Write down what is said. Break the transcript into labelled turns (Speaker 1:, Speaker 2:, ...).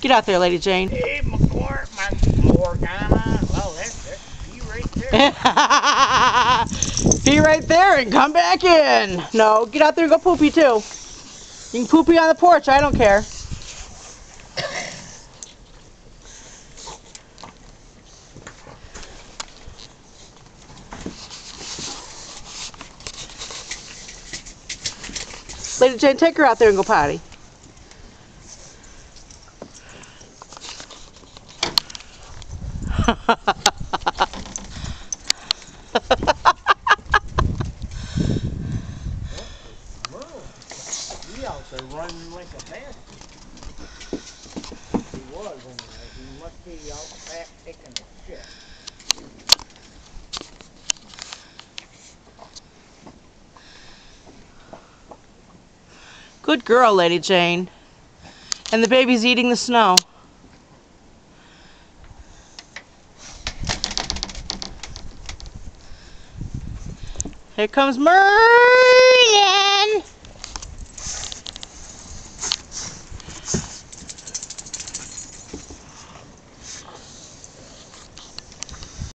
Speaker 1: Get out there, Lady Jane.
Speaker 2: Hey, Morgana. Well, that's pee right there.
Speaker 1: Be right there and come back in. No, get out there and go poopy too. You can poopy on the porch, I don't care. Lady Jane, take her out there and go potty.
Speaker 2: He also running like a fast. He was anyway. He must be out back taking a shit.
Speaker 1: Good girl, Lady Jane. And the baby's eating the snow. Here comes Morgana.